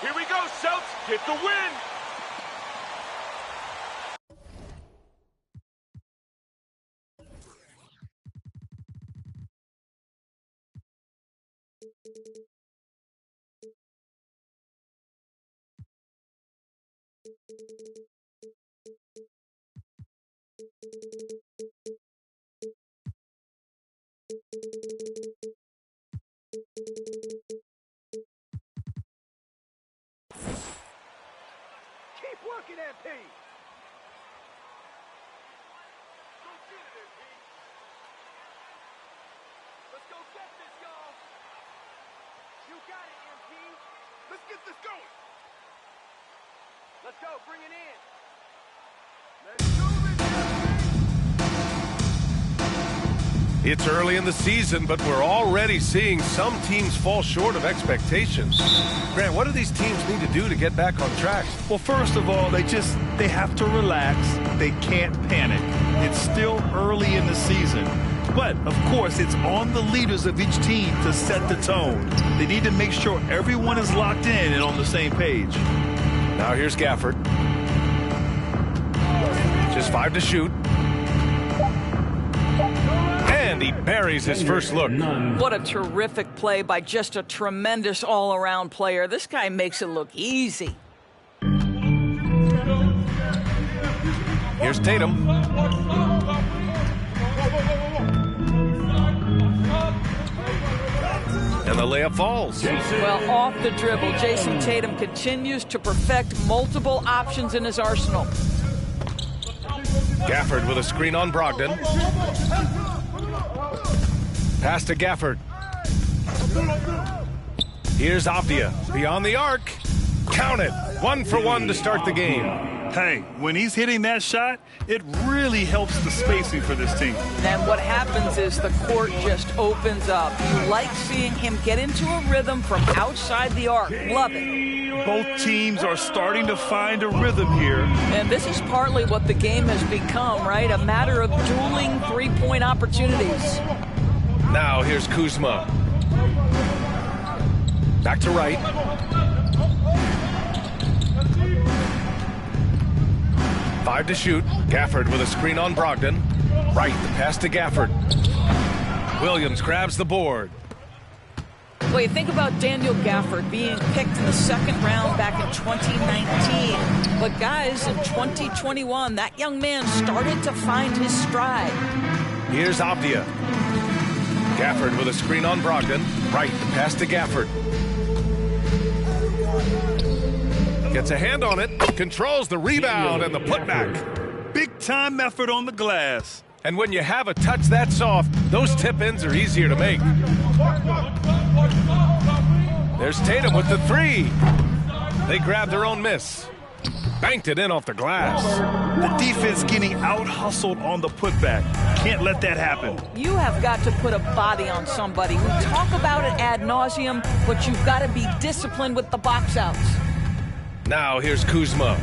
Here we go, Celts. Get the win. Keep working, MP. Let's go get this, y'all. You got it, MP. Let's get this going. Let's go, bring it in. Let's do it. It's early in the season, but we're already seeing some teams fall short of expectations. Grant, what do these teams need to do to get back on track? Well, first of all, they have to relax. They can't panic. It's still early in the season. But, of course, it's on the leaders of each team to set the tone. They need to make sure everyone is locked in and on the same page. Now here's Gafford. Just 5 to shoot. And he buries his first look. What a terrific play by just a tremendous all-around player. This guy makes it look easy. Here's Tatum. And the layup falls. Well, off the dribble, Jason Tatum continues to perfect multiple options in his arsenal. Gafford with a screen on Brogdon. Pass to Gafford. Here's Avdia. Beyond the arc. Count it. 1 for 1 to start the game. Hey, when he's hitting that shot, it really helps the spacing for this team. And what happens is the court just opens up. You like seeing him get into a rhythm from outside the arc. Love it. Both teams are starting to find a rhythm here. And this is partly what the game has become, right? A matter of dueling three-point opportunities. Now here's Kuzma. Back to right. Five to shoot. Gafford with a screen on Brogdon. Right, the pass to Gafford. Williams grabs the board. Well, you think about Daniel Gafford being picked in the second round back in 2019. But guys, in 2021, that young man started to find his stride. Here's Avdia. Gafford with a screen on Brogdon. Right, the pass to Gafford. Gets a hand on it, controls the rebound and the putback. Big-time effort on the glass. And when you have a touch that soft, those tip-ins are easier to make. There's Tatum with the three. They grabbed their own miss. Banked it in off the glass. The defense getting out-hustled on the putback. Can't let that happen. You have got to put a body on somebody. We talk about it ad nauseum, but you've got to be disciplined with the box outs. Now here's Kuzma.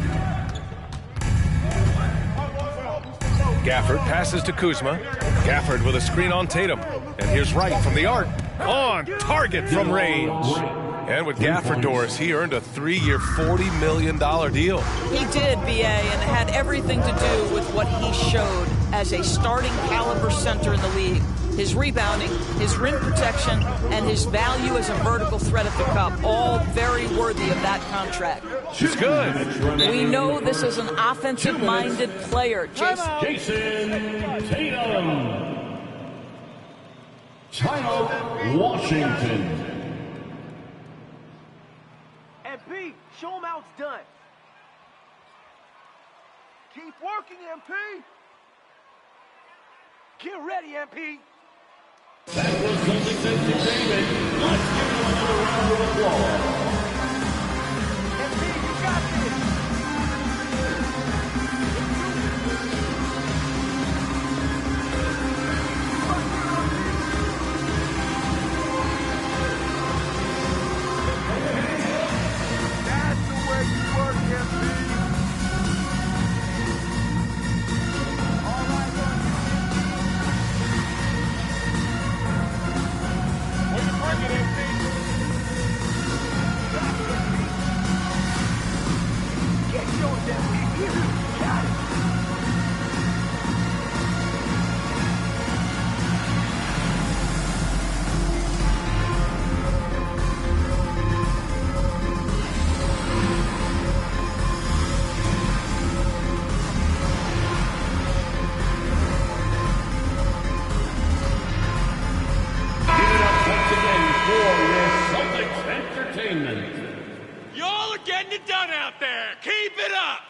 Gafford passes to Kuzma. Gafford with a screen on Tatum. And here's Wright from the arc. On target from range. And with Gafford, Doris, he earned a 3-year, $40 million deal. He did, B.A., and it had everything to do with what he showed as a starting caliber center in the league. His rebounding, his rim protection, and his value as a vertical threat at the cup, all very worthy of that contract. She's good. We know this is an offensive-minded player. Jason Tatum. Timeout, Washington. MP, show him how it's done. Keep working, MP. Get ready, MP. That was Celtics entertainment. Let's give you another round of applause. MP, you got this. That's the way you work, MP. All right, where you working, MP? Entertainment. Y'all are getting it done out there. Keep it up.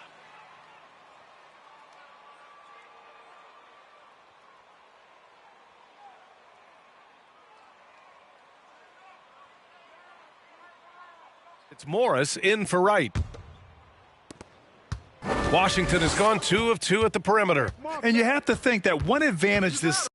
It's Morris in for Wright. Washington has gone 2 of 2 at the perimeter. And you have to think that one advantage this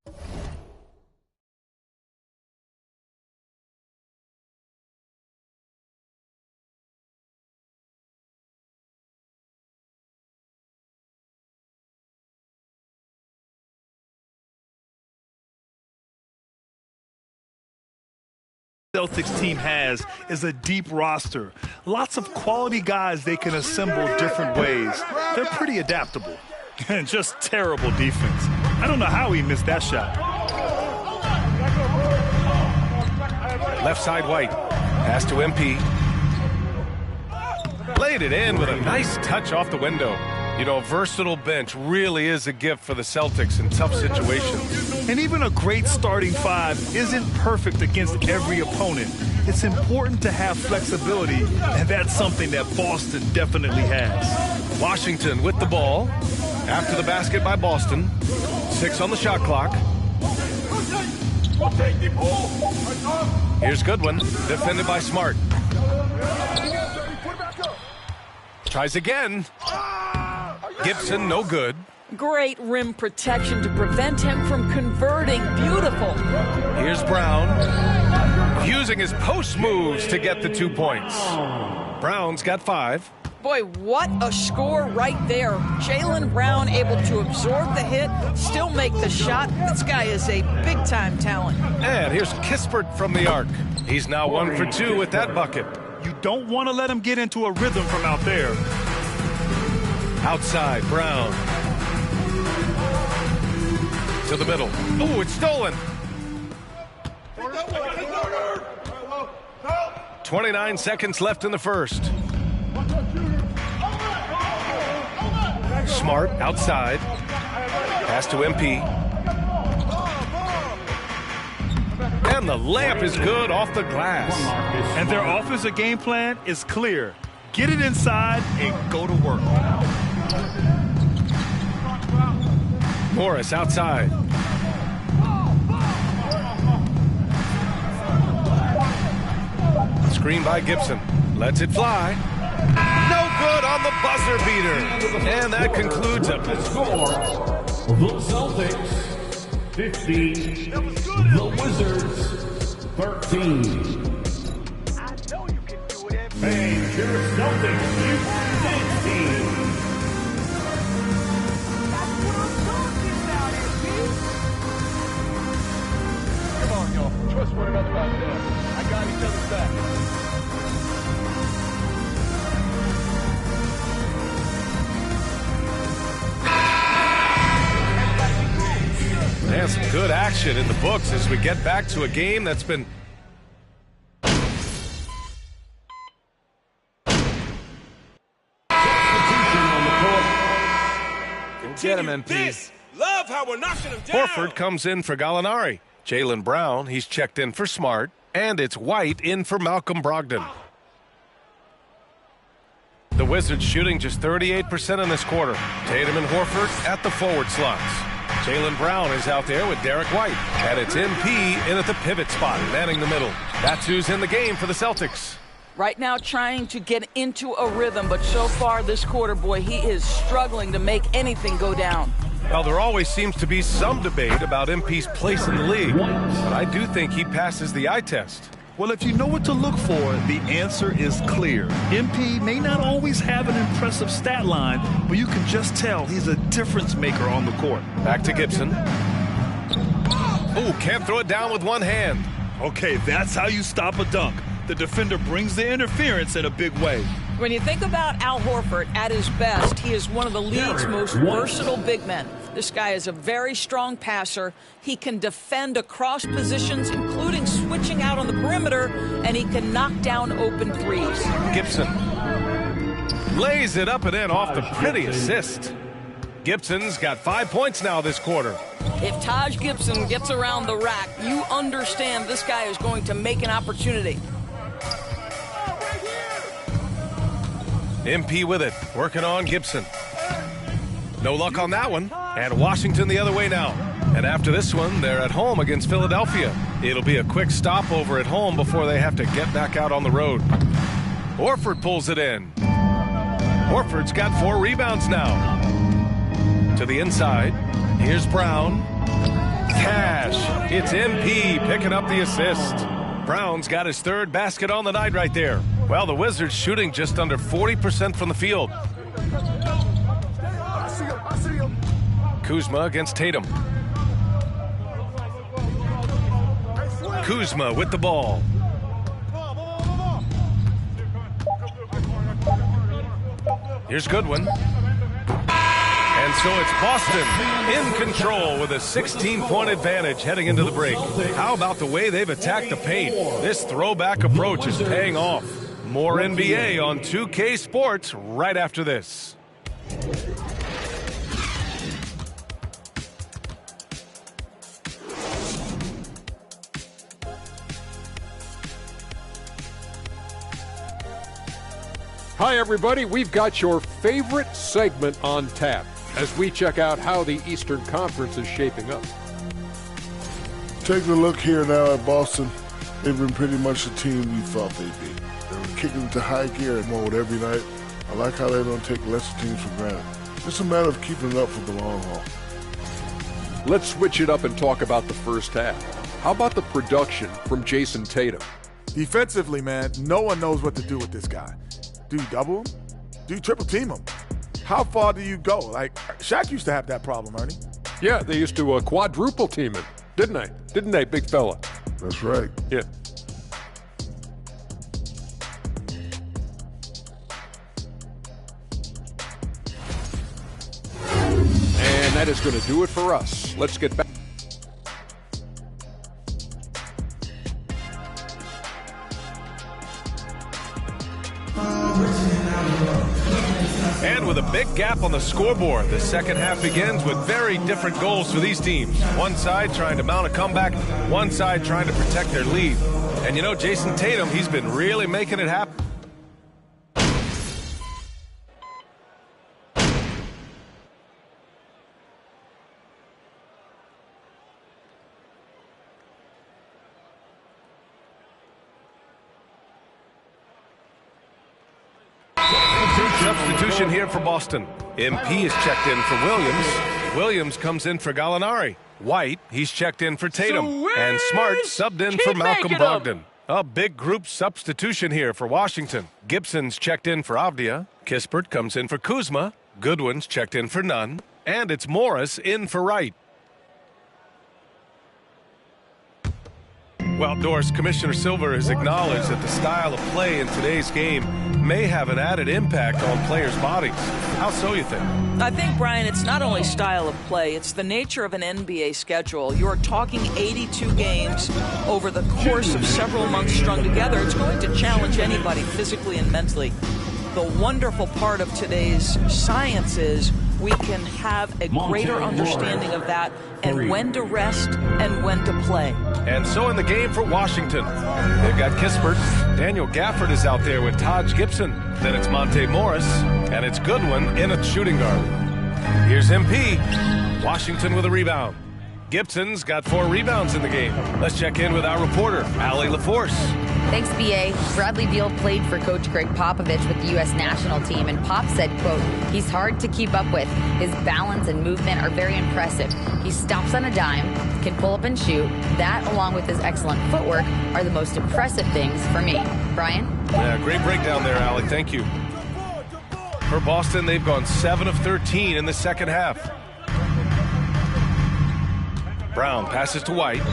Celtics team has is a deep roster. Lots of quality guys they can assemble different ways. They're pretty adaptable. And just terrible defense. I don't know how he missed that shot. Left side White. Pass to MP. Laid it in with a nice touch off the window. You know, a versatile bench really is a gift for the Celtics in tough situations. And even a great starting five isn't perfect against every opponent. It's important to have flexibility, and that's something that Boston definitely has. Washington with the ball. After the basket by Boston. 6 on the shot clock. Here's Goodwin, defended by Smart. Tries again. Gibson, no good. Great rim protection to prevent him from converting. Beautiful. Here's Brown. Using his post moves to get the 2 points. Brown's got 5. Boy, what a score right there. Jaylen Brown able to absorb the hit, still make the shot. This guy is a big-time talent. And here's Kispert from the arc. He's now 1 for 2 with that bucket. You don't want to let him get into a rhythm from out there. Outside, Brown. To the middle. Oh, it's stolen. 29 seconds left in the first. Smart outside. Pass to MP. And the layup is good off the glass. And their offensive game plan is clear. Get it inside and go to work. Morris outside. Screen by Gibson. Lets it fly. No good on the buzzer beater. And that concludes it. The score, the Celtics 50, the Wizards 13. And your Celtics United team. Come on, y'all. Trust one another out there. I got each other's back. And some good action in the books as we get back to a game that's been Get him, MP. Love how we're knocking him down. Horford comes in for Gallinari. Jaylen Brown, he's checked in for Smart. And it's White in for Malcolm Brogdon. The Wizards shooting just 38% in this quarter. Tatum and Horford at the forward slots. Jaylen Brown is out there with Derek White. And it's MP in at the pivot spot, manning the middle. That's who's in the game for the Celtics. Right now trying to get into a rhythm, but so far this quarter, boy, he is struggling to make anything go down. Well, there always seems to be some debate about MP's place in the league, but I do think he passes the eye test. Well, if you know what to look for, the answer is clear. MP may not always have an impressive stat line, but you can just tell he's a difference maker on the court. Back to Gibson. Oh, can't throw it down with one hand. Okay, that's how you stop a dunk. The defender brings the interference in a big way. When you think about Al Horford at his best, he is one of the league's most versatile big men. This guy is a very strong passer. He can defend across positions, including switching out on the perimeter, and he can knock down open threes. Gibson lays it up and in off the pretty assist. Gibson's got 5 points now this quarter. If Taj Gibson gets around the rack, you understand this guy is going to make an opportunity. MP with it, working on Gibson. No luck on that one. And Washington the other way now. And after this one, they're at home against Philadelphia. It'll be a quick stopover at home before they have to get back out on the road. Horford pulls it in. Horford's got 4 rebounds now. To the inside. Here's Brown. Cash. It's MP picking up the assist. Brown's got his 3rd basket on the night right there. Well, the Wizards shooting just under 40% from the field. Kuzma against Tatum. Kuzma with the ball. Here's Goodwin. And so it's Boston in control with a 16-point advantage heading into the break. How about the way they've attacked the paint? This throwback approach is paying off. More NBA on 2K Sports right after this. Hi, everybody. We've got your favorite segment on tap as we check out how the Eastern Conference is shaping up. Taking a look here now at Boston, they've been pretty much the team we thought they'd be. They were kicking into high gear and mode every night. I like how they don't take lesser teams for granted. It's a matter of keeping it up for the long haul. Let's switch it up and talk about the first half. How about the production from Jason Tatum? Defensively, man, no one knows what to do with this guy. Do you double him? Do you triple team him? How far do you go? Like, Shaq used to have that problem, Ernie. Yeah, they used to quadruple team him, didn't they? Didn't they, big fella? That's right. Yeah. And that is going to do it for us. Let's get back. And with a big gap on the scoreboard, the second half begins with very different goals for these teams. One side trying to mount a comeback, one side trying to protect their lead. And you know, Jason Tatum, he's been really making it happen. Substitution here for Boston. MP is checked in for Williams. Williams comes in for Gallinari. White, he's checked in for Tatum. Sweet. And Smart subbed in for Malcolm Brogdon. A big group substitution here for Washington. Gibson's checked in for Avdia. Kispert comes in for Kuzma. Goodwin's checked in for Nunn. And it's Morris in for Wright. Well, Doris, Commissioner Silver has acknowledged that the style of play in today's game may have an added impact on players' bodies. How so, you think? I think, Brian, it's not only style of play, it's the nature of an NBA schedule. You're talking 82 games over the course of several months strung together. It's going to challenge anybody physically and mentally. The wonderful part of today's science is we can have a greater understanding of that and when to rest and when to play. And so in the game for Washington, they've got Kispert. Daniel Gafford is out there with Taj Gibson. Then it's Monte Morris, and it's Goodwin in a shooting guard. Here's MP. Washington with a rebound. Gibson's got 4 rebounds in the game. Let's check in with our reporter, Allie LaForce. Thanks, B.A. Bradley Beal played for Coach Greg Popovich with the U.S. national team, and Pop said, quote, he's hard to keep up with. His balance and movement are very impressive. He stops on a dime, can pull up and shoot. That, along with his excellent footwork, are the most impressive things for me. Brian? Yeah, great breakdown there, Allie. Thank you. For Boston, they've gone 7 of 13 in the second half. Brown passes to White.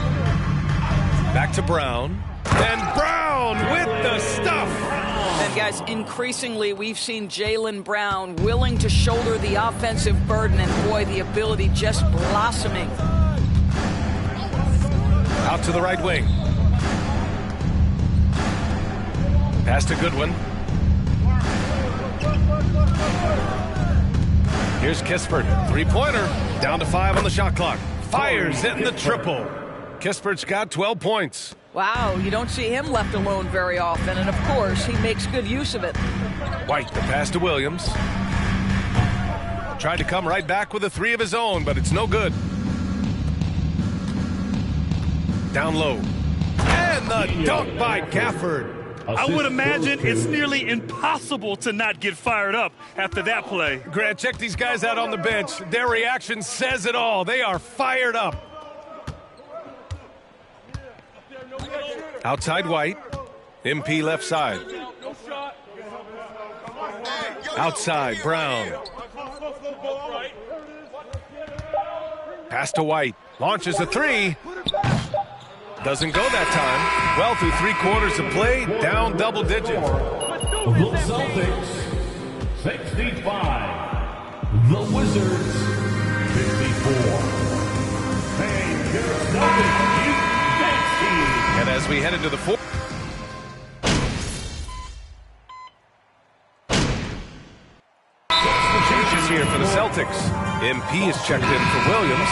Back to Brown. And Brown with the stuff. And guys, increasingly we've seen Jaylen Brown willing to shoulder the offensive burden, and boy, the ability just blossoming. Out to the right wing. Pass to Goodwin. Here's Kispert. 3-pointer. Down to 5 on the shot clock. Fires it in the triple. Kispert's got 12 points. Wow, you don't see him left alone very often, and of course, he makes good use of it. White, the pass to Williams. Tried to come right back with a three of his own, but it's no good. Down low. And the dunk by Gafford. I would imagine it's nearly impossible to not get fired up after that play. Grant, check these guys out on the bench. Their reaction says it all. They are fired up. Outside White. MP left side. Outside Brown. Pass to White. Launches a three. Doesn't go that time. Well, through 3/4 of play, down double digits. The Celtics, 65. The Wizards, 54. Hey, your Celtics, you fancy. And as we head into the fourth. Changes here for the Celtics. MP is checked in for Williams.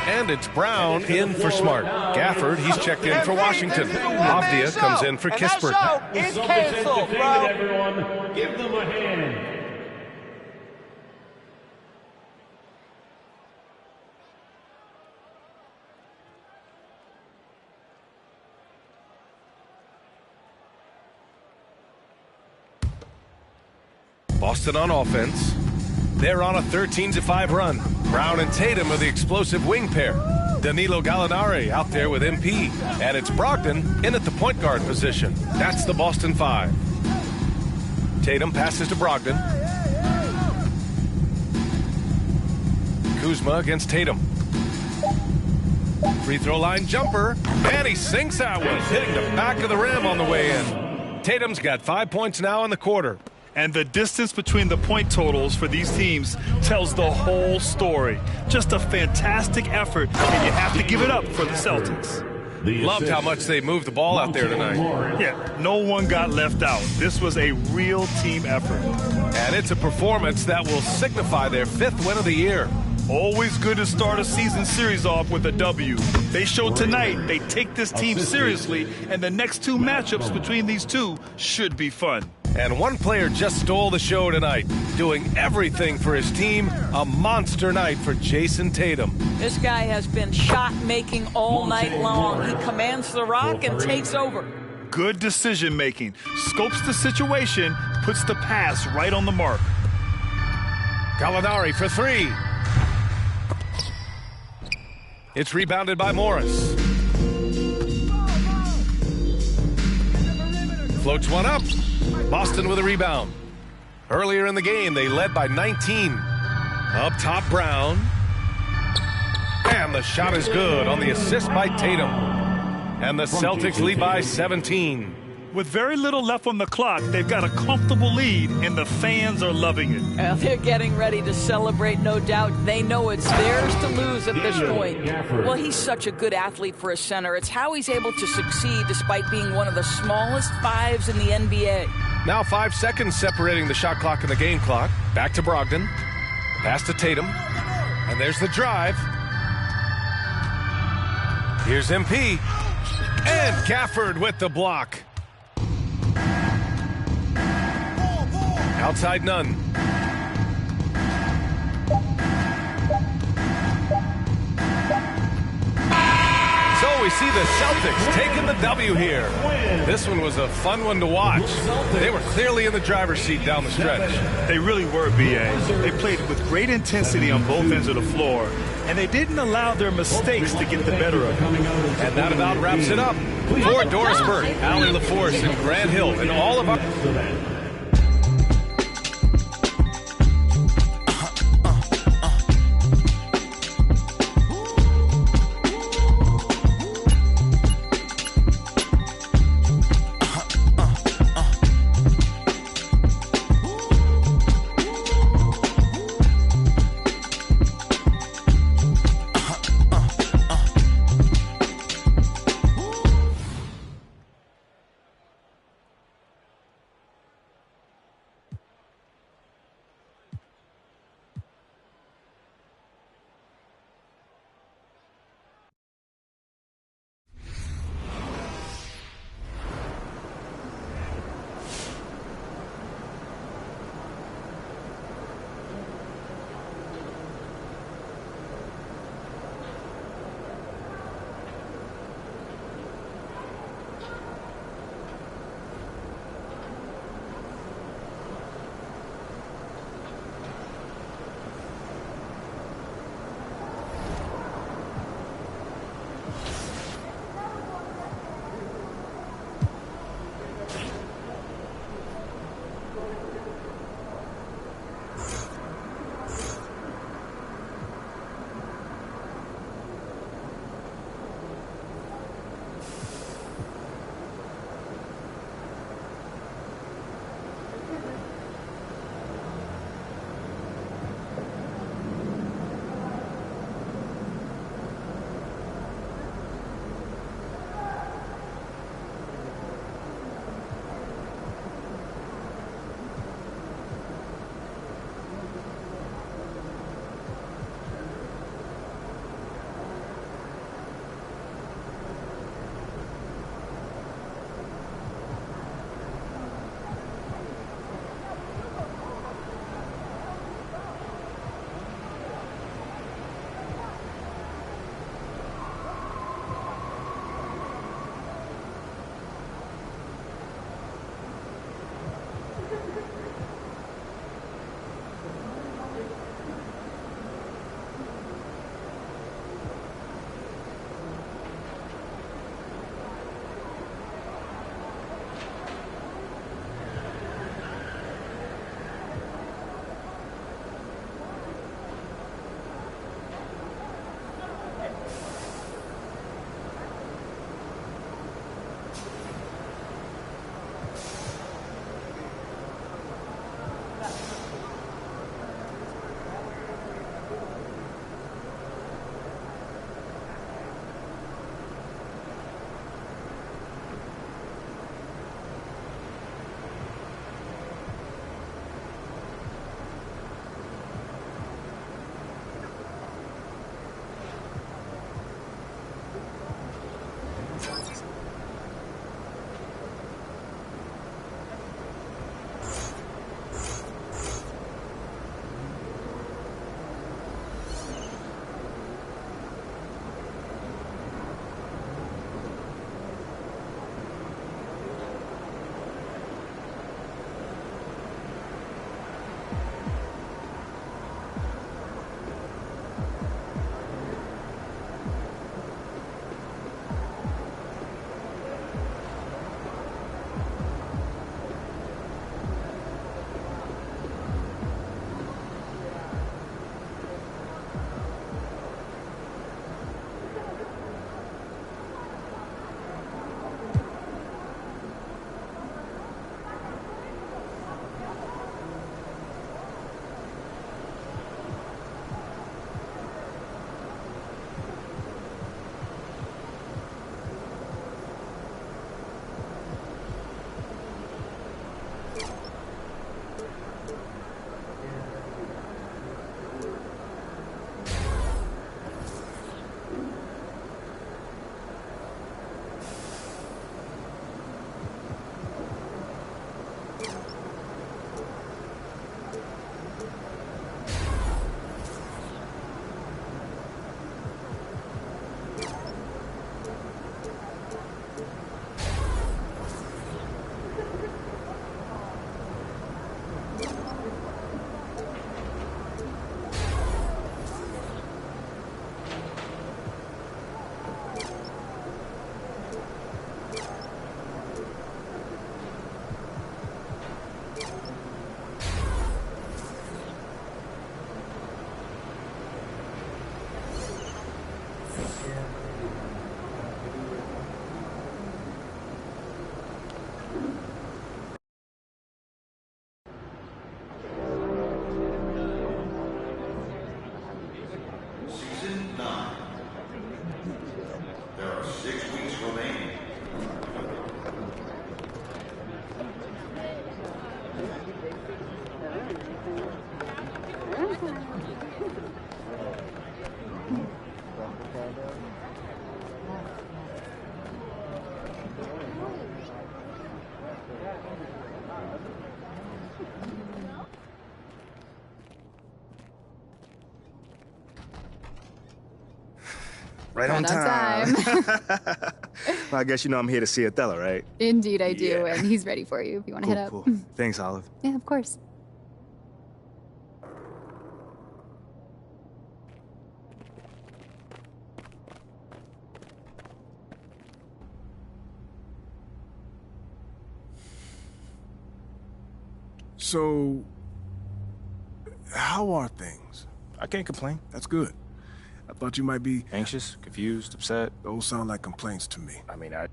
And it's Brown in for Smart. Gafford, he's checked in for Washington. Avdia comes in for Kispert. It's canceled, bro. Everyone, give them a hand. Boston on offense. They're on a 13-5 run. Brown and Tatum are the explosive wing pair. Danilo Gallinari out there with MP. And it's Brogdon in at the point guard position. That's the Boston 5. Tatum passes to Brogdon. Kuzma against Tatum. Free throw line jumper. And he sinks that one, hitting the back of the rim on the way in. Tatum's got 5 points now in the quarter. And the distance between the point totals for these teams tells the whole story. Just a fantastic effort, and you have to give it up for the Celtics. Loved how much they moved the ball out there tonight. Yeah, no one got left out. This was a real team effort. And it's a performance that will signify their 5th win of the year. Always good to start a season series off with a W. They showed tonight they take this team seriously, and the next 2 matchups between these two should be fun. And one player just stole the show tonight, doing everything for his team. A monster night for Jason Tatum. This guy has been shot-making all night long. He commands the rock and takes over. Good decision-making. Scopes the situation, puts the pass right on the mark. Gallinari for 3. It's rebounded by Morris. Floats one up. Boston with a rebound. Earlier in the game, they led by 19. Up top, Brown. And the shot is good on the assist by Tatum. And the Celtics lead by 17. With very little left on the clock, they've got a comfortable lead, and the fans are loving it. Well, they're getting ready to celebrate, no doubt. They know it's theirs to lose at this point. Well, he's such a good athlete for a center. It's how he's able to succeed despite being one of the smallest 5s in the NBA. Now 5 seconds separating the shot clock and the game clock. Back to Brogdon. Pass to Tatum. And there's the drive. Here's MP. And Gafford with the block. Outside none. So we see the Celtics taking the W here. This one was a fun one to watch. They were clearly in the driver's seat down the stretch. They really were, B.A. They played with great intensity on both ends of the floor, and they didn't allow their mistakes to get the better of them. And that about wraps it up. For Doris Burke, Allie LaForce, and Grant Hill, and all of our... Right on time. Well, I guess you know I'm here to see Othello, right? Indeed I do, Yeah. and he's ready for you if you want to head up. Cool. Thanks, Olive. Yeah, of course. So, how are things? I can't complain. That's good. I thought you might be Anxious, confused, upset. Those sound like complaints to me. I mean, I...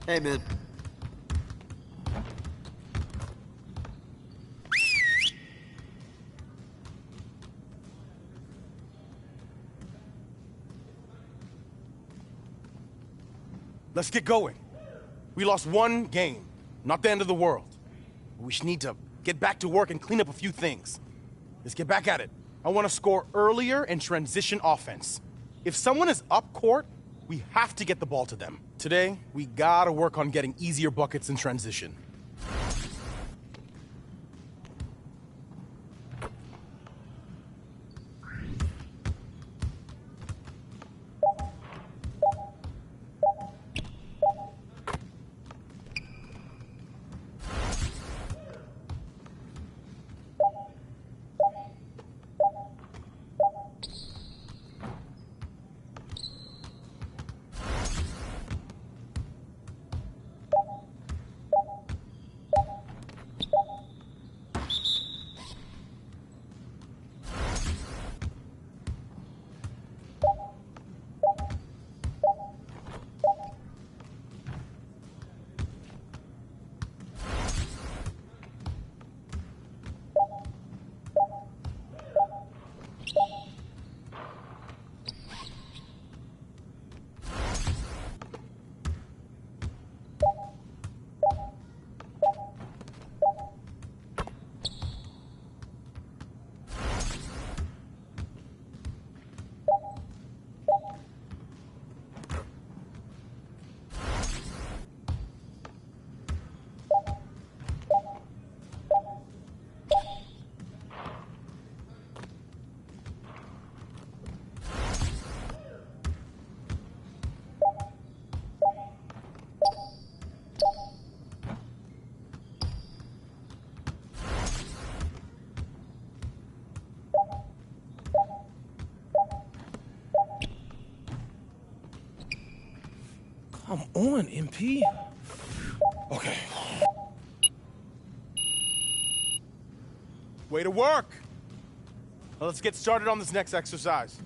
Hey, man. Let's get going. We lost one game, not the end of the world. We should need to get back to work and clean up a few things. Let's get back at it. I want to score earlier and transition offense. If someone is up court, we have to get the ball to them. Today, we gotta work on getting easier buckets in transition. on, MP? Okay. Way to work! Now let's get started on this next exercise.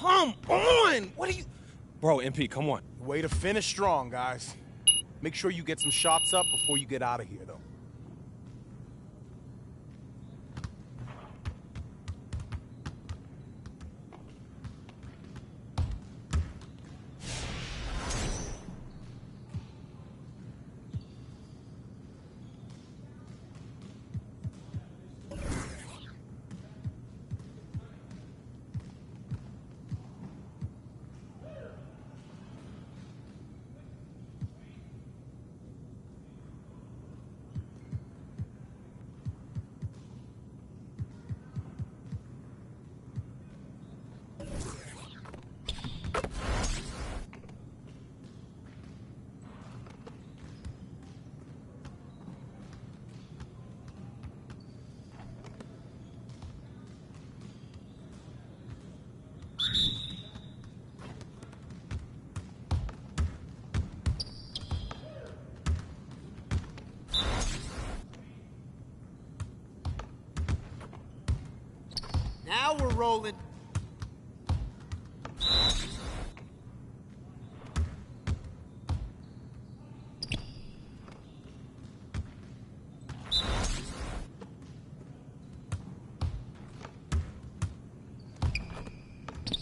Come on! What are you... Bro, MP, come on. Way to finish strong, guys. Make sure you get some shots up before you get out of here, though. Now we're rolling.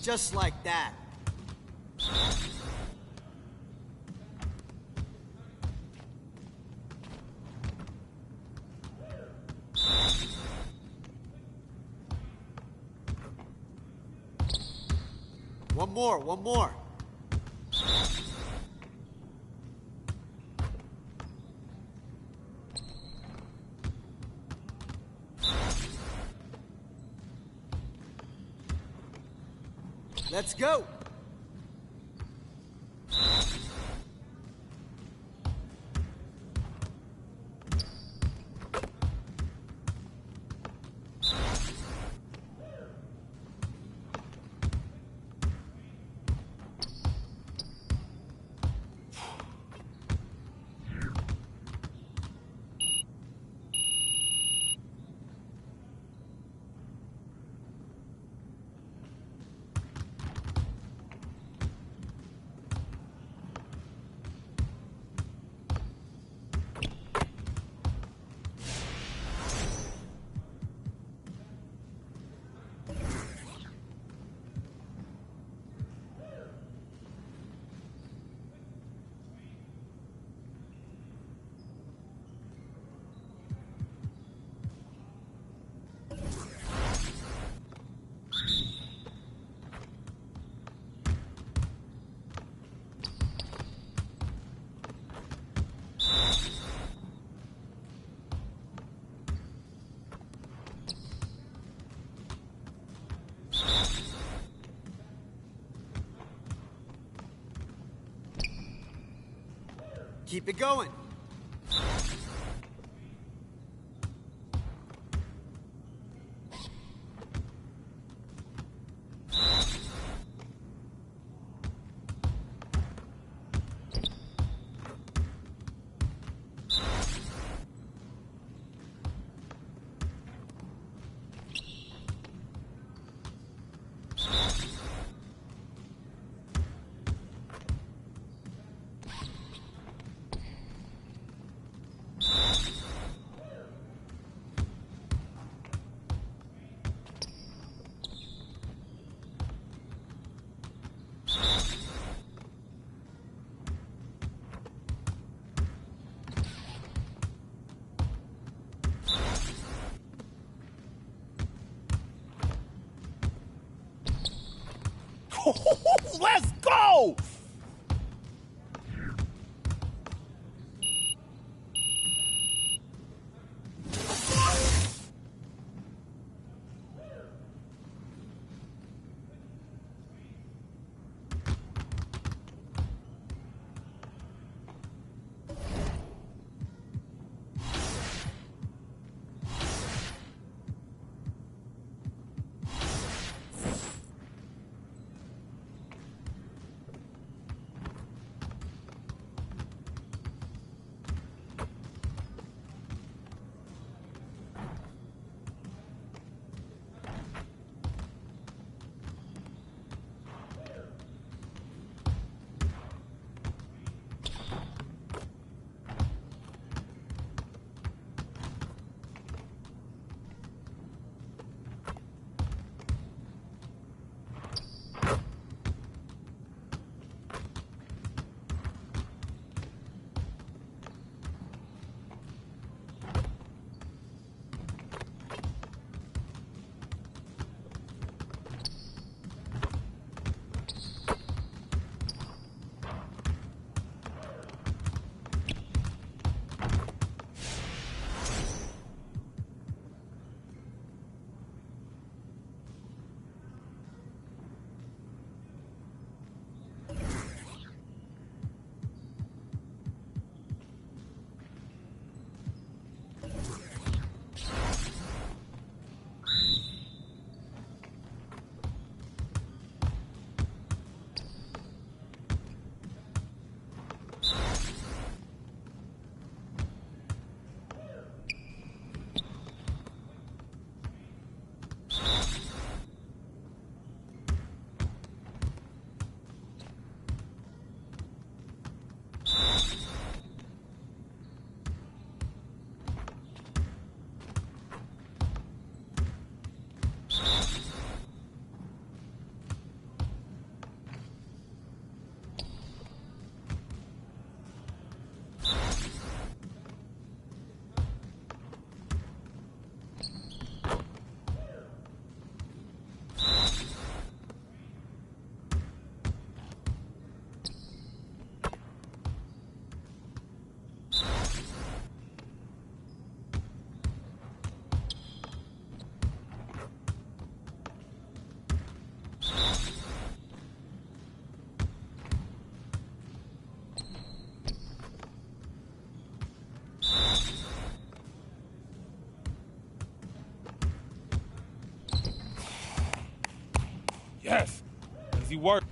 Just like that. One more, one more. Let's go. Keep it going. Let's go! Yes. Does he work?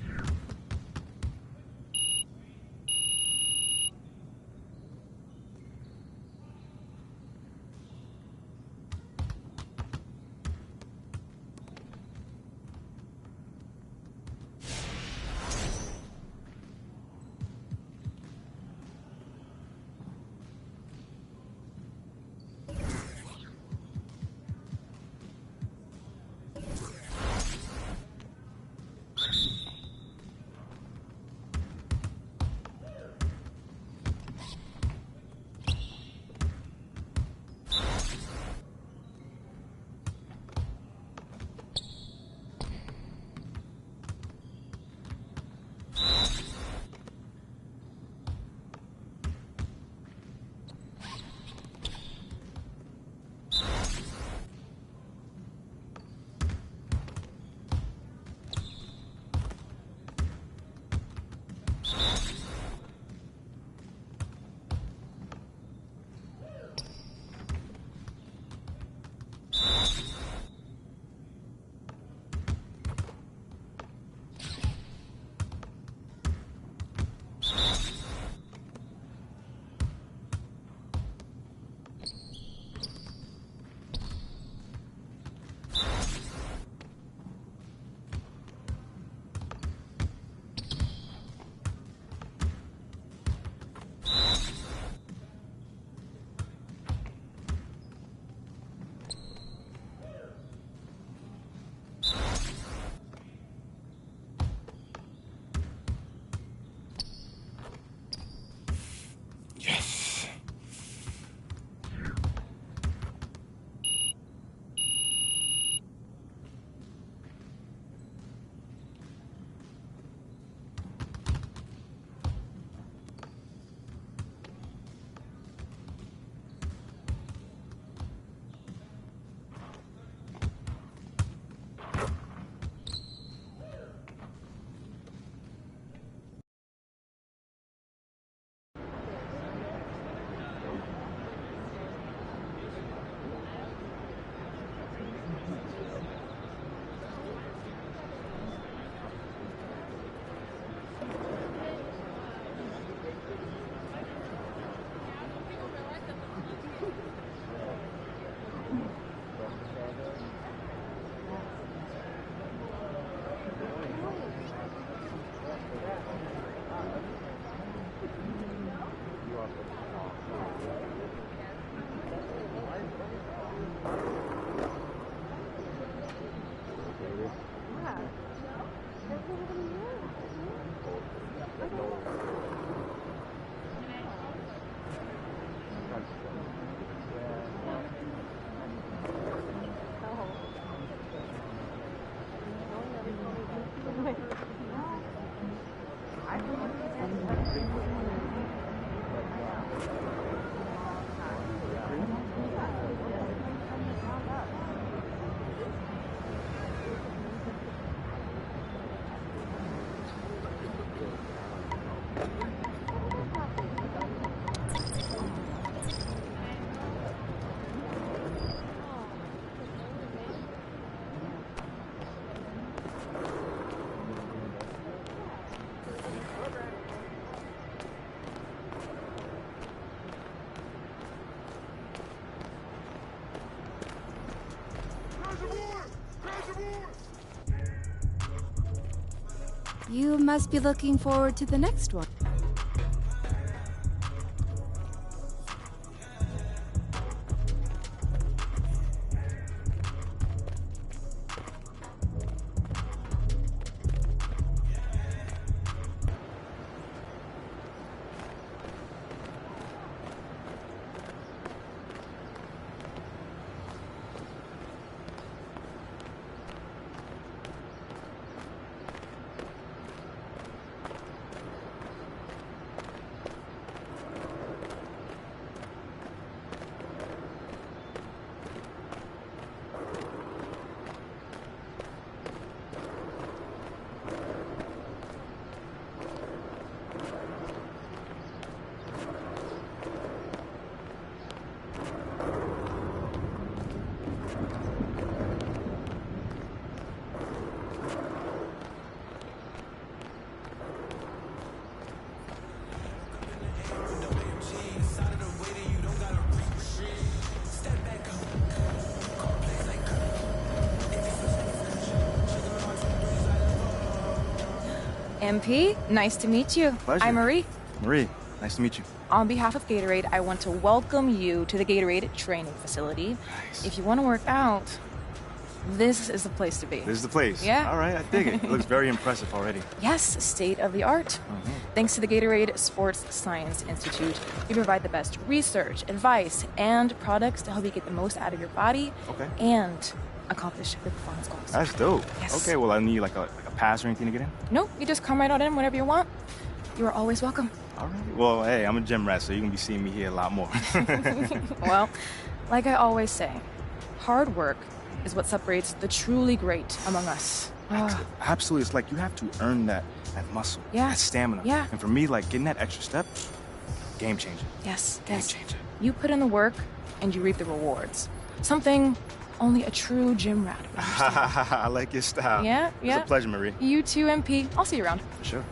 You must be looking forward to the next one. MP, nice to meet you. Pleasure. I'm Marie. Marie, nice to meet you. On behalf of Gatorade, I want to welcome you to the Gatorade training facility. Nice. If you want to work out, this is the place to be. This is the place. Yeah. All right, I dig it. It looks very impressive already. Yes, state of the art. Thanks to the Gatorade Sports Science Institute, we provide the best research, advice, and products to help you get the most out of your body and accomplish your performance goals. That's dope. Yes. Okay, well, I need like a pass or anything to get in? Nope, you just come right on in whenever you want. You are always welcome. All right. Well, hey, I'm a gym rat, so you're going to be seeing me here a lot more. Well, like I always say, hard work is what separates the truly great among us. Absolutely. It's like you have to earn that muscle, that stamina. Yeah. And for me, like getting that extra step, game changer. Yes, Game changer. You put in the work and you reap the rewards. Something only a true gym rat would understand. I like your style. Yeah. It's a pleasure, Marie. You too, MP. I'll see you around. For sure.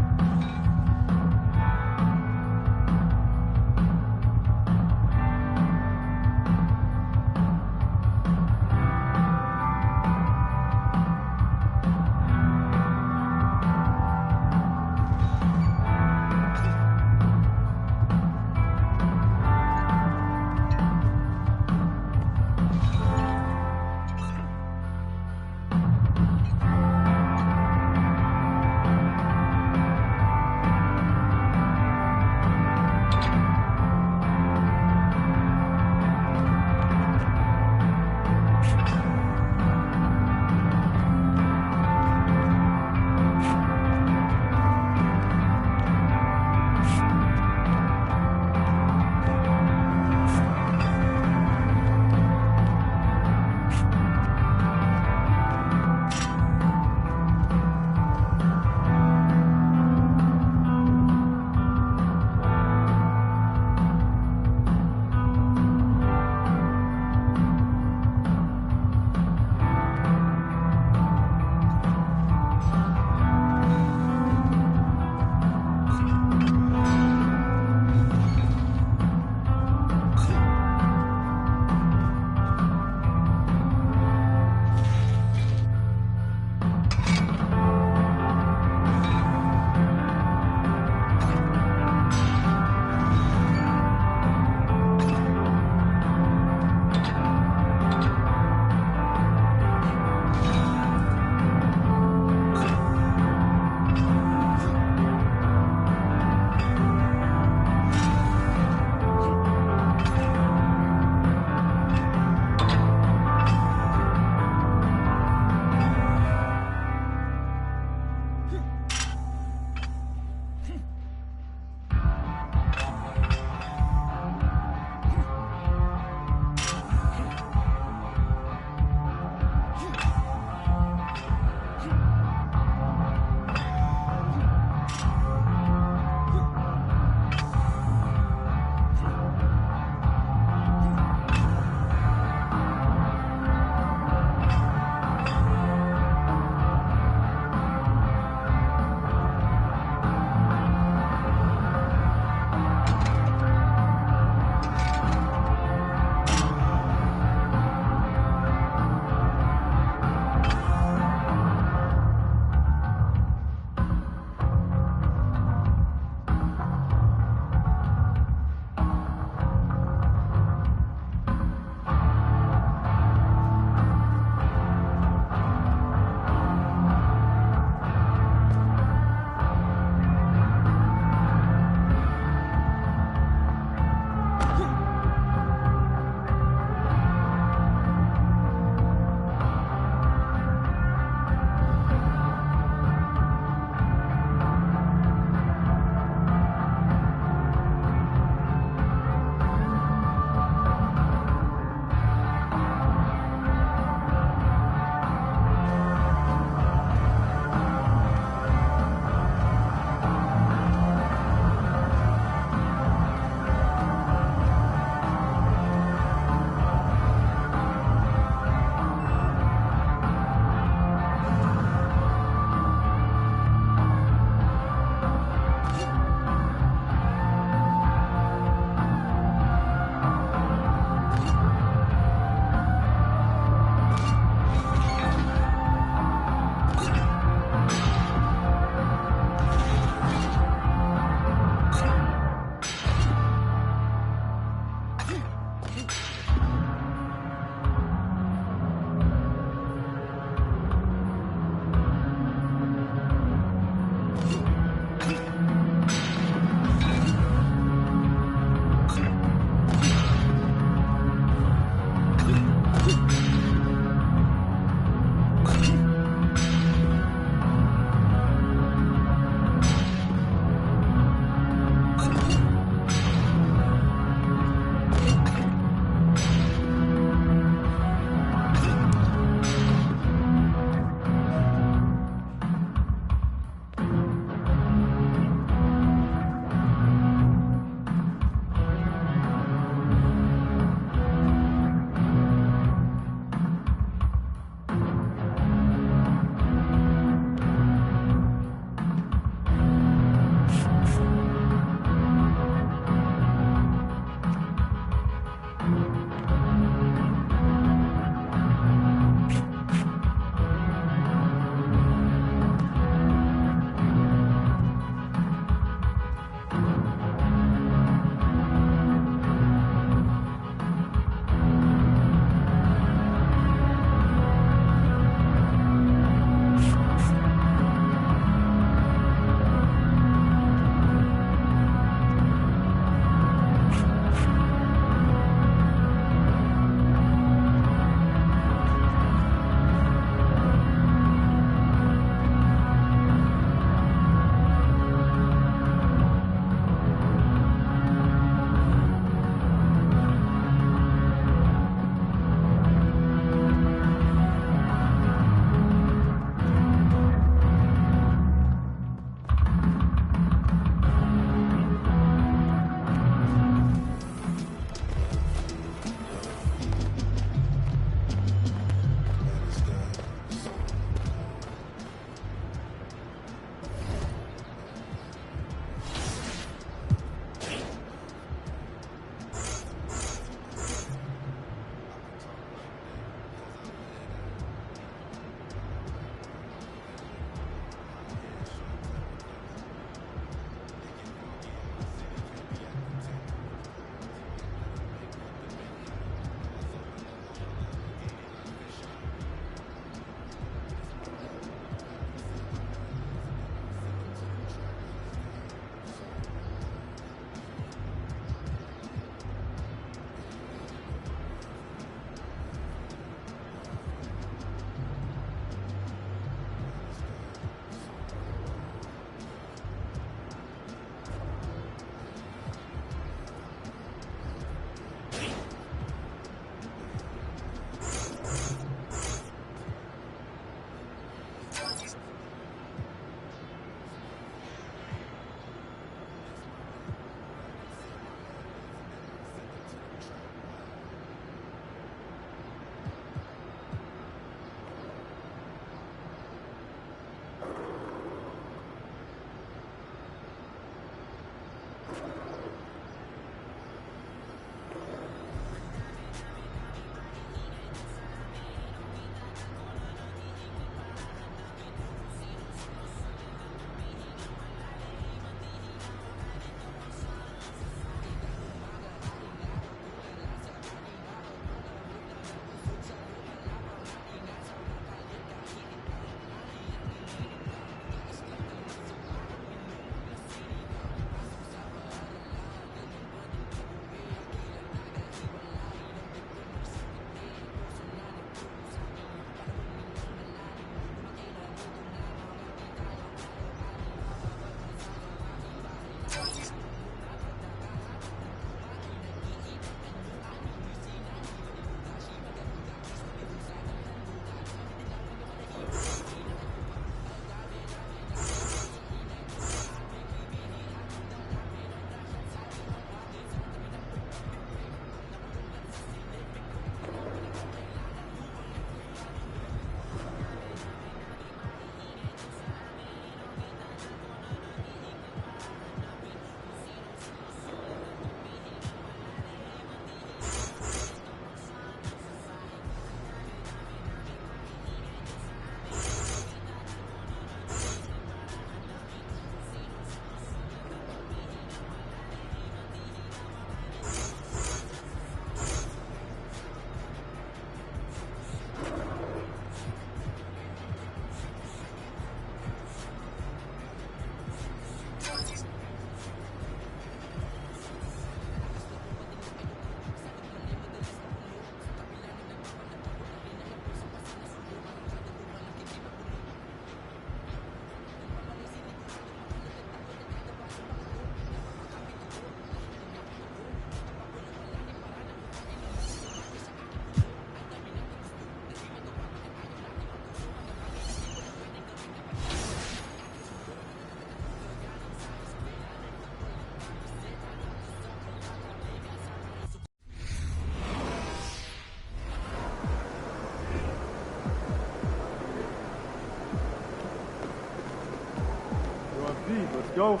Go.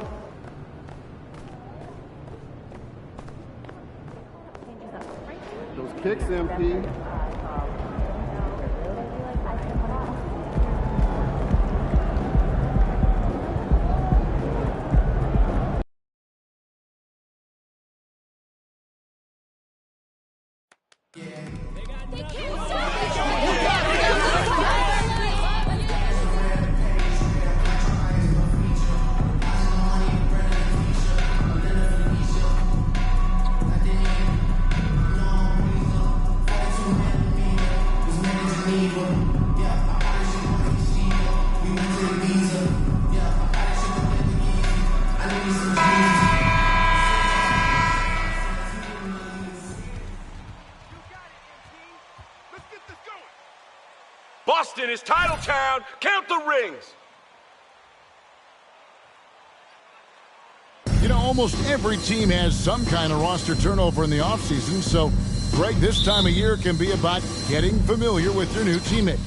Those kicks, MP. Boston is title town. Count the rings. You know, almost every team has some kind of roster turnover in the offseason, so, Greg, this time of year can be about getting familiar with your new teammate.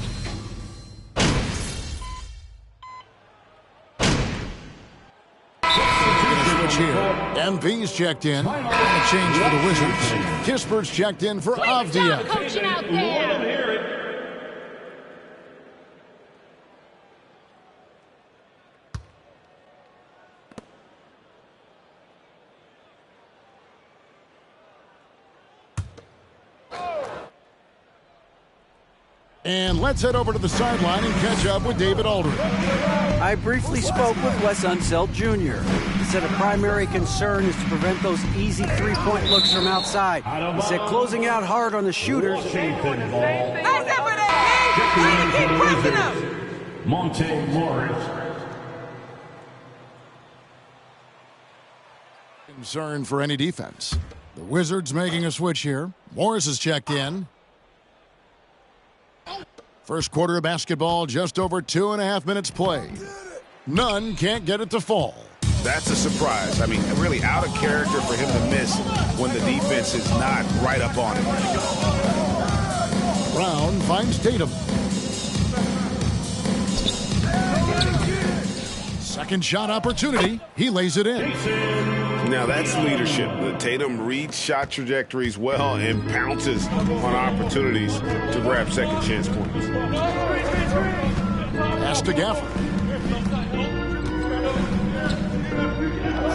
Switch here. MV's checked in. And a change for the Wizards. Kisper's checked in for Avdia. Coaching out there. And let's head over to the sideline and catch up with David Aldridge. I briefly spoke with Wes Unseld Jr. He said a primary concern is to prevent those easy three-point looks from outside. He said closing out hard on the shooters. Nice effort, AD! Way to keep pressing him! Monte Morris. Concern for any defense. The Wizards making a switch here. Morris is checked in. First quarter of basketball, just over 2.5 minutes played. None can't get it to fall. That's a surprise. I mean, really out of character for him to miss when the defense is not right up on him. Brown finds Tatum. Second shot opportunity. He lays it in. Now that's leadership. Tatum reads shot trajectories well and pounces on opportunities to grab second chance points. Pass to Gafford.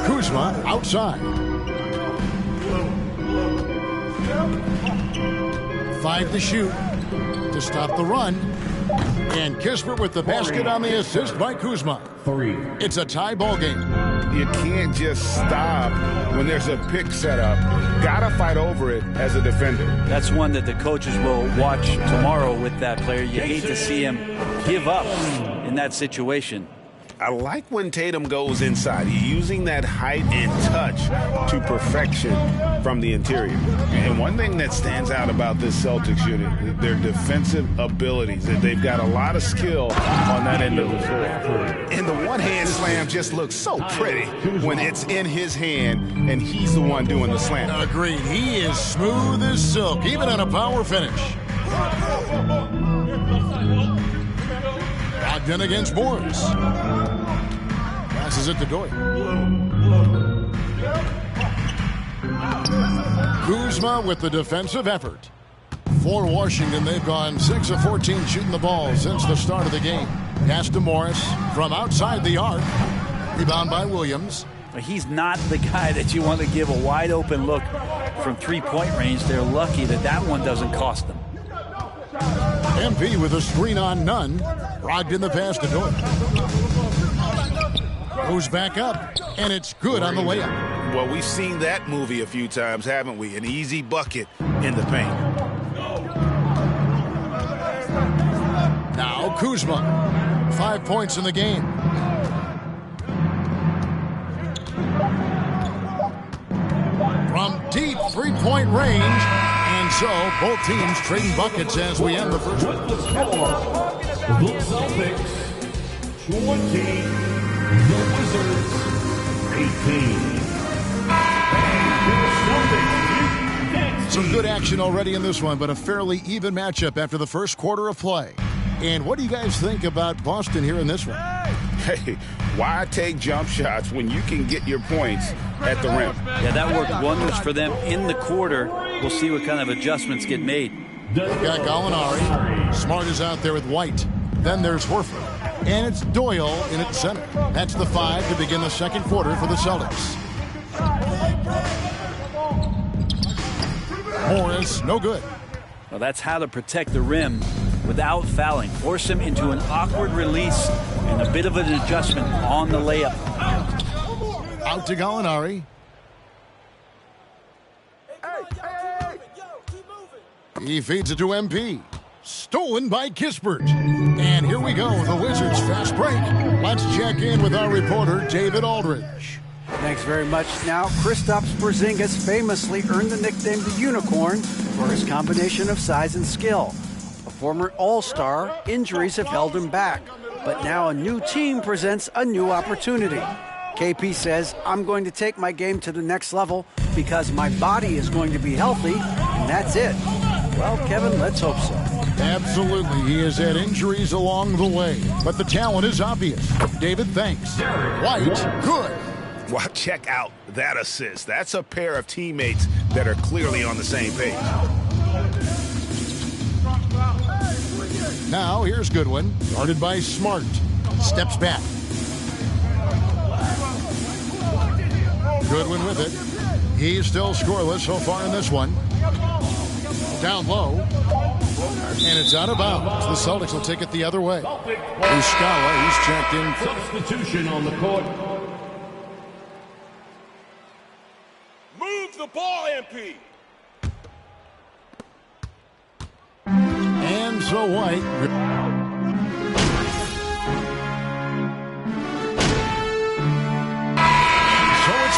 Kuzma outside. 5 to shoot to stop the run. And Kisper with the basket on the assist by Kuzma. 3. It's a tie ball game. You can't just stop when there's a pick set up. Gotta fight over it as a defender. That's one that the coaches will watch tomorrow with that player. You hate to see him give up in that situation. I like when Tatum goes inside. He's using that height and touch to perfection from the interior. And one thing that stands out about this Celtics unit, their defensive abilities. They've got a lot of skill on that end of the floor. And the one-hand slam just looks so pretty when it's in his hand and he's the one doing the slam. Agreed. He is smooth as silk, even on a power finish. Ogden against Morris. Passes it to Doyle. Kuzma with the defensive effort. For Washington, they've gone 6 of 14 shooting the ball since the start of the game. Pass to Morris from outside the arc. Rebound by Williams. He's not the guy that you want to give a wide open look from three-point range. They're lucky that that one doesn't cost them. MP with a screen on Nunn. Brogdon the pass to Doyle. Goes back up, and it's good on the layup. Well, we've seen that movie a few times, haven't we? An easy bucket in the paint. Now Kuzma. 5 points in the game. From deep three-point range. And so, both teams trading buckets as we end the first one. The Celtics 20, the Wizards 18. Some good action already in this one, but a fairly even matchup after the first quarter of play. And what do you guys think about Boston here in this one? Hey, why take jump shots when you can get your points at the rim? Yeah, that worked wonders for them in the quarter. We'll see what kind of adjustments get made. We've got Gallinari. Smart is out there with White. Then there's Horford. And it's Doyle in at center. That's the 5 to begin the second quarter for the Celtics. Morris, no good. Well, that's how to protect the rim without fouling. Force him into an awkward release and a bit of an adjustment on the layup. Out to Gallinari. He feeds it to MP. Stolen by Kispert. And here we go, the Wizards' fast break. Let's check in with our reporter, David Aldridge. Thanks very much. Now, Kristaps Porzingis famously earned the nickname the Unicorn for his combination of size and skill. A former All-Star, injuries have held him back. But now a new team presents a new opportunity. KP says, I'm going to take my game to the next level because my body is going to be healthy, and that's it. Well, Kevin, let's hope so. Absolutely. He has had injuries along the way, but the talent is obvious. David, thanks. White, good. Well, check out that assist. That's a pair of teammates that are clearly on the same page. Now, here's Goodwin, guarded by Smart. Steps back. Goodwin with it. He's still scoreless so far in this one. Down low. And it's out of bounds. The Celtics will take it the other way. Uskala, he's checked in. Substitution on the court. Move the ball, MP. And so White.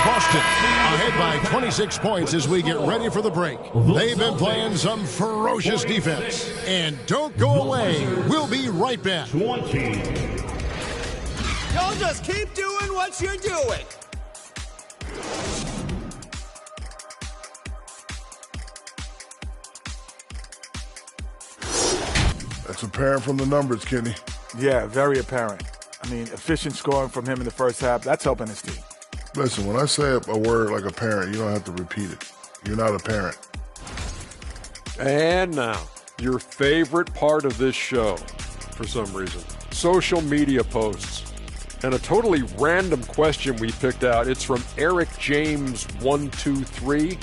Boston ahead by 26 points as we get ready for the break. They've been playing some ferocious defense. And don't go away. We'll be right back. Y'all just keep doing what you're doing. That's apparent from the numbers, Kenny. Yeah, very apparent. I mean, efficient scoring from him in the first half, that's helping his team. Listen, when I say a word like a parent, you don't have to repeat it. You're not a parent. And now, your favorite part of this show, for some reason, social media posts. And a totally random question we picked out. It's from Eric James 123.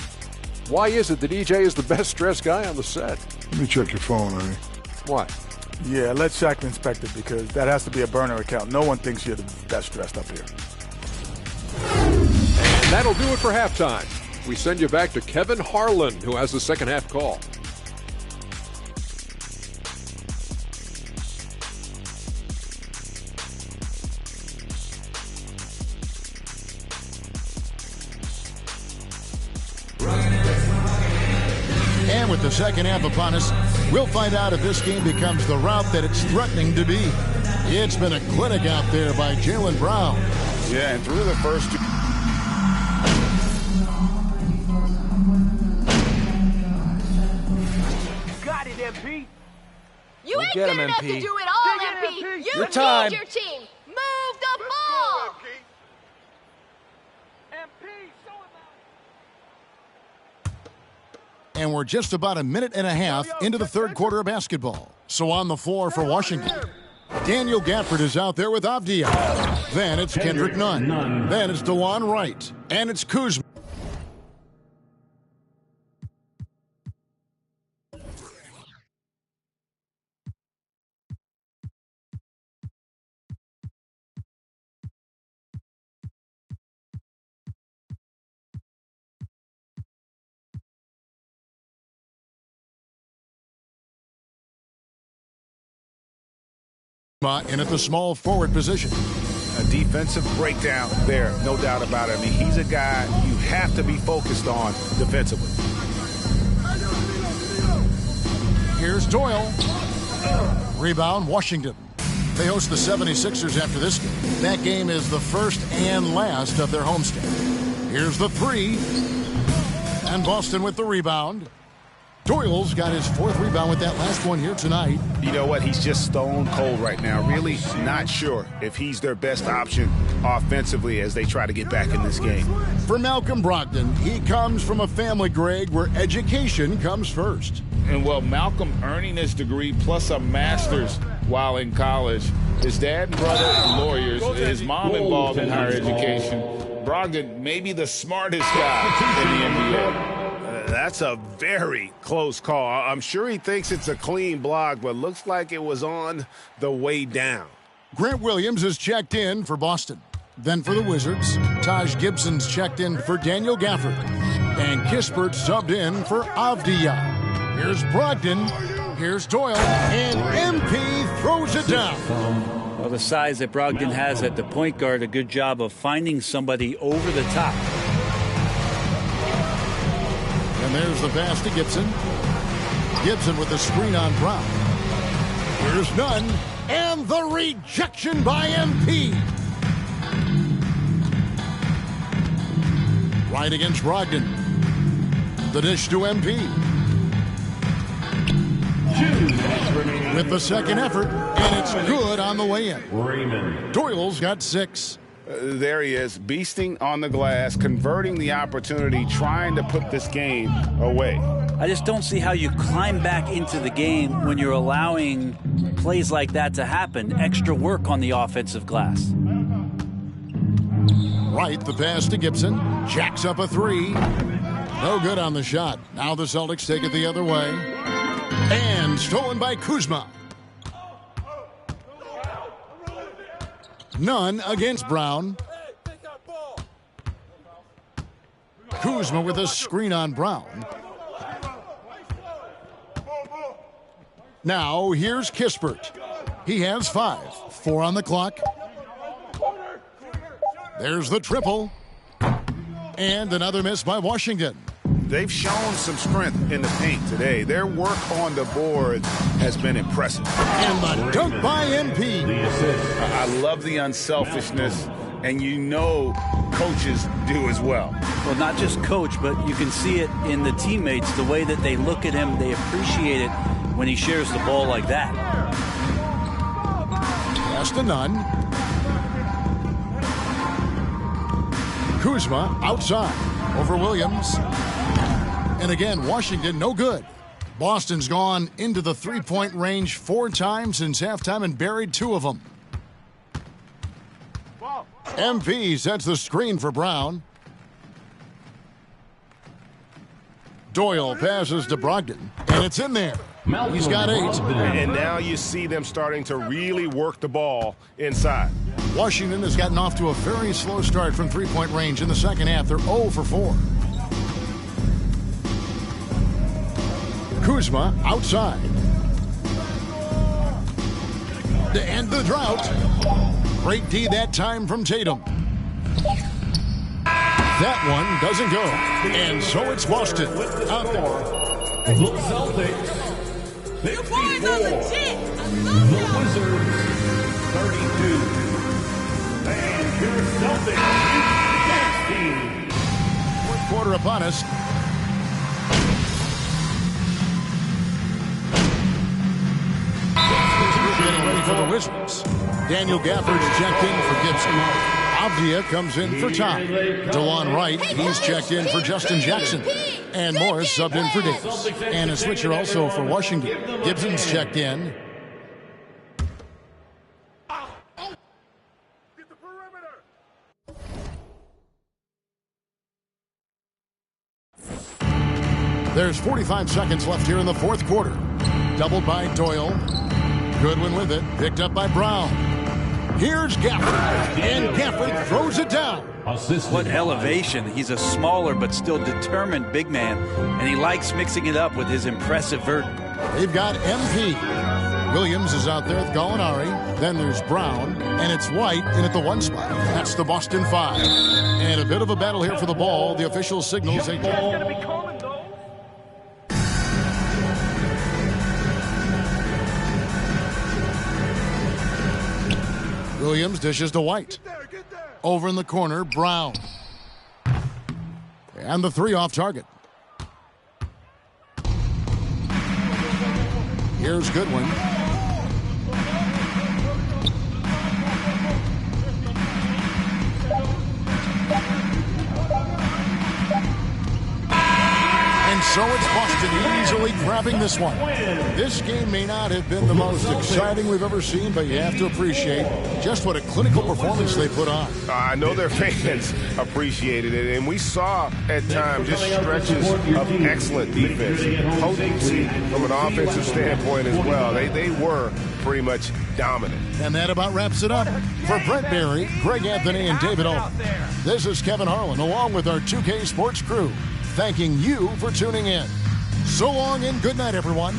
Why is it that EJ is the best dressed guy on the set? Let me check your phone, honey. Why? Yeah, let Shaq inspect it because that has to be a burner account. No one thinks you're the best dressed up here. And that'll do it for halftime. We send you back to Kevin Harlan, who has the second half call. And with the second half upon us, we'll find out if this game becomes the route that it's threatening to be. It's been a clinic out there by Jaylen Brown. Yeah, and through the first two. Got it, MP. You ain't get good him, enough MP. to do it all, MP. You Your time. need your team. Move the ball. And we're just about a minute and a half into the third quarter of basketball. So on the floor for Washington, Daniel Gafford is out there with Avdiya. Then it's Kendrick Nunn. Then it's DeLon Wright. And it's Kuzma. In at the small forward position. A defensive breakdown there, no doubt about it. I mean, he's a guy you have to be focused on defensively. Here's Doyle. Rebound, Washington. They host the 76ers after this game. That game is the first and last of their homestand. Here's the three. And Boston with the rebound. Doyle's got his 4th rebound with that last one here tonight. You know what? He's just stone cold right now. Really not sure if he's their best option offensively as they try to get back in this game. For Malcolm Brogdon, he comes from a family, Greg, where education comes first. And well, Malcolm earning his degree plus a master's while in college. His dad and brother are lawyers. His mom involved in higher education. Brogdon may be the smartest guy in the NBA. That's a very close call. I'm sure he thinks it's a clean block, but looks like it was on the way down. Grant Williams is checked in for Boston. Then for the Wizards, Taj Gibson's checked in for Daniel Gafford. And Kispert subbed in for Avdia. Here's Brogdon. Here's Doyle. And MP throws it down. Well, the size that Brogdon has at the point guard, a good job of finding somebody over the top. And there's the pass to Gibson. Gibson with the screen on Brown. Here's Nunn. And the rejection by MP. Right against Brogdon. The dish to MP. With the second effort, and it's good on the way in. Doyle's got 6. There he is, beasting on the glass, converting the opportunity, trying to put this game away. I just don't see how you climb back into the game when you're allowing plays like that to happen. Extra work on the offensive glass. Right, the pass to Gibson. Jacks up a 3. No good on the shot. Now the Celtics take it the other way. And stolen by Kuzma. Nunn against Brown. Kuzma with a screen on Brown. Now here's Kispert. He has 5. 4 on the clock. There's the triple. And another miss by Washington. They've shown some strength in the paint today. Their work on the board has been impressive. And the dunk by MP. I love the unselfishness, and you know coaches do as well. Well, not just coach, but you can see it in the teammates, the way that they look at him. They appreciate it when he shares the ball like that. Pass to Nunn. Kuzma outside over Williams. And again, Washington no good. Boston's gone into the three-point range 4 times since halftime and buried 2 of them. MP sets the screen for Brown. Doyle passes to Brogdon, and it's in there. He's got 8. And now you see them starting to really work the ball inside. Washington has gotten off to a very slow start from three-point range in the second half. They're 0 for 4. Kuzma outside. To end the drought. Great D that time from Tatum. That one doesn't go. And so it's Boston out there. The Celtics, 64. The Wizards, 32. And your Celtics next team. Fourth quarter upon us. Getting ready for the Wizards. Daniel Gafford's checked in for Gibson. Avdia comes in for Todd. DeLon Wright, he's checked in for Justin Jackson. And Morris subbed in for Davis. And a switcher also for Washington. Gibson's checked in. There's 45 seconds left here in the fourth quarter. Doubled by Doyle. Goodwin with it. Picked up by Brown. Here's Gafford. And Gafford throws it down. What elevation. He's a smaller but still determined big man. And he likes mixing it up with his impressive vert. They've got MP. Williams is out there with Gallinari. Then there's Brown. And it's White in at the 1 spot. That's the Boston 5. And a bit of a battle here for the ball. The official signals a Williams dishes to White. Over in the corner, Brown. And the 3 off target. Here's Goodwin. And so it's Boston easily grabbing this one. This game may not have been the most exciting we've ever seen, but you have to appreciate just what a clinical performance they put on. I know their fans appreciated it, and we saw at times just stretches of excellent defense, potency from an offensive standpoint as well. They were pretty much dominant. And that about wraps it up. For Brent Barry, Greg Anthony, and David Owen, this is Kevin Harlan along with our 2K Sports crew, thanking you for tuning in. So long and good night, everyone.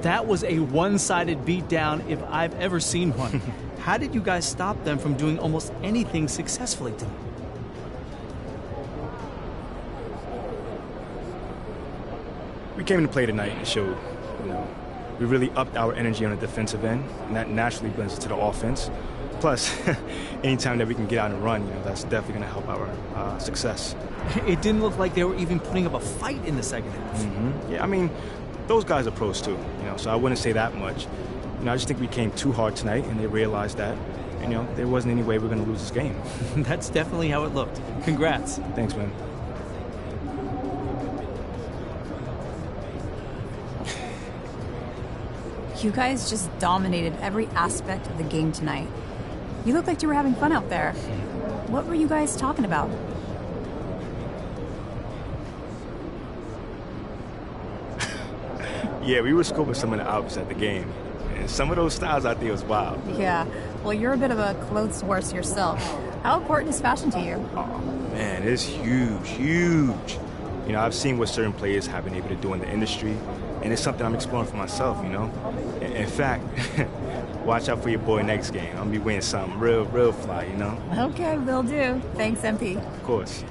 That was a one-sided beatdown if I've ever seen one. How did you guys stop them from doing almost anything successfully tonight? We came to play tonight and showed, we really upped our energy on the defensive end, and that naturally blends into the offense. Plus, anytime that we can get out and run, that's definitely going to help our success. It didn't look like they were even putting up a fight in the second half. Mm-hmm. Yeah, I mean, those guys are pros too, so I wouldn't say that much. I just think we came too hard tonight, and they realized that, there wasn't any way we were going to lose this game. That's definitely how it looked. Congrats. Thanks, man. You guys just dominated every aspect of the game tonight. You looked like you were having fun out there. What were you guys talking about? Yeah, we were scoping some of the outfits at the game. And some of those styles out there was wild. Yeah. Well, you're a bit of a clothes horse yourself. How important is fashion to you? Man, it's huge, huge. You know, I've seen what certain players have been able to do in the industry, and it's something I'm exploring for myself, you know? In fact, watch out for your boy next game. I'm gonna be wearing something real fly, you know? Okay, will do. Thanks, MP. Of course.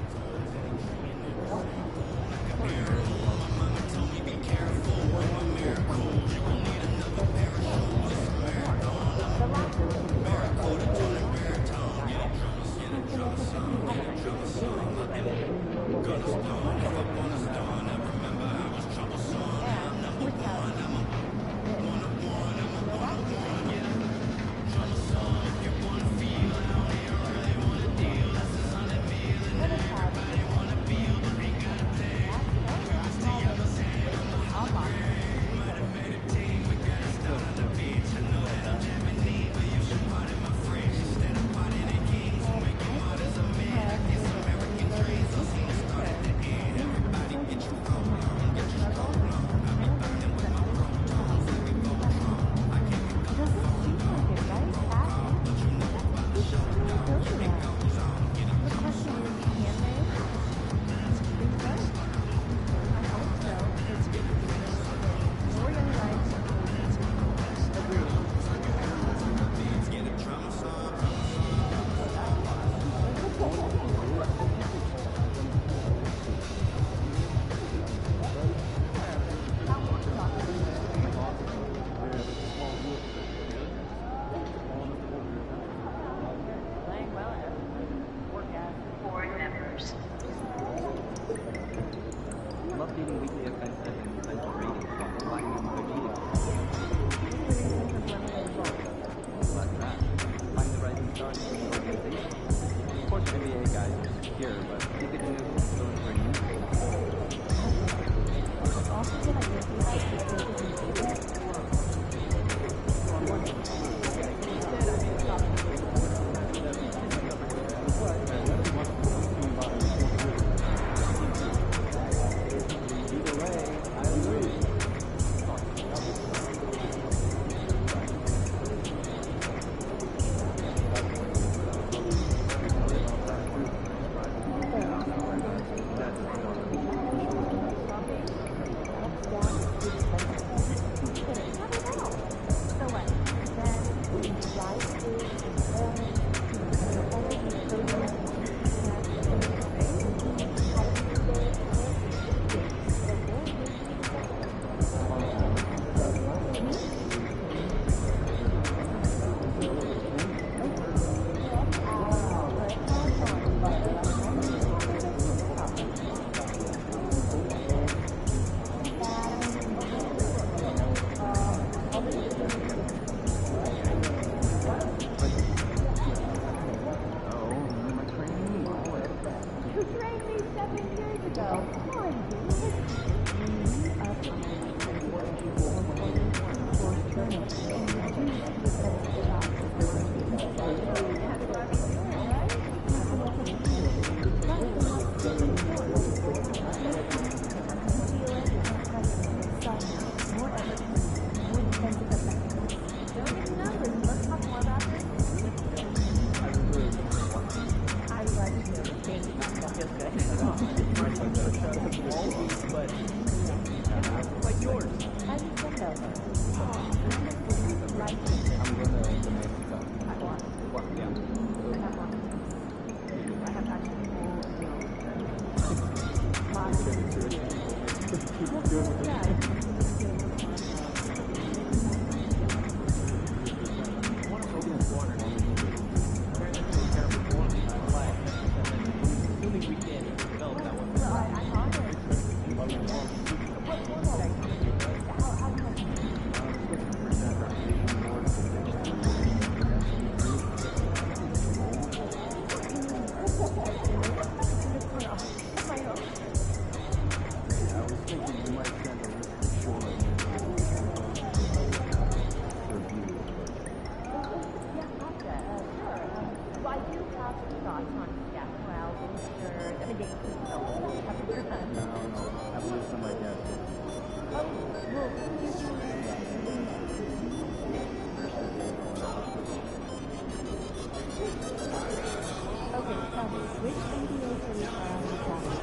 Which NDA are you traveling?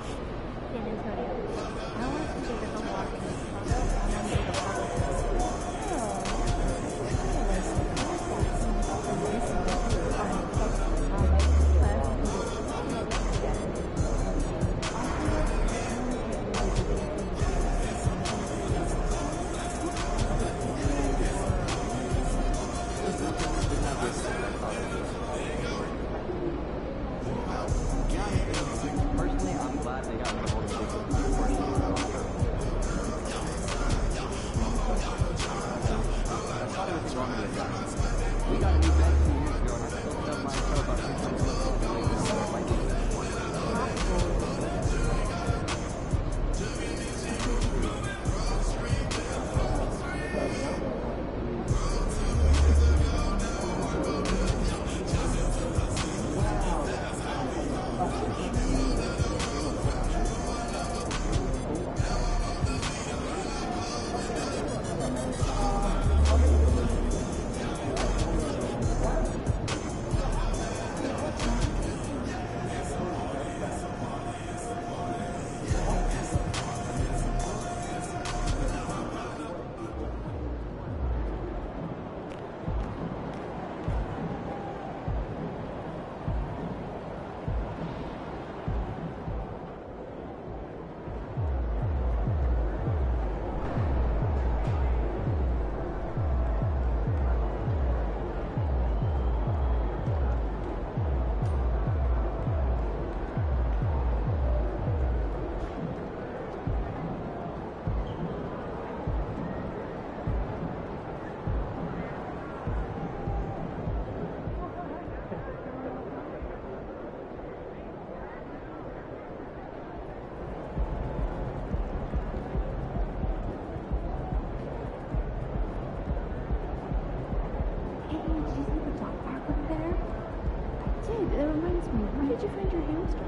San Antonio. I want to take a walk in the Personally, I'm glad they got involved in this. I thought it was wrong with that. We got a new bed 2 years ago, and I still stub my toe about 6 months That reminds me, where did you find your hamster?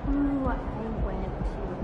Oh, I went to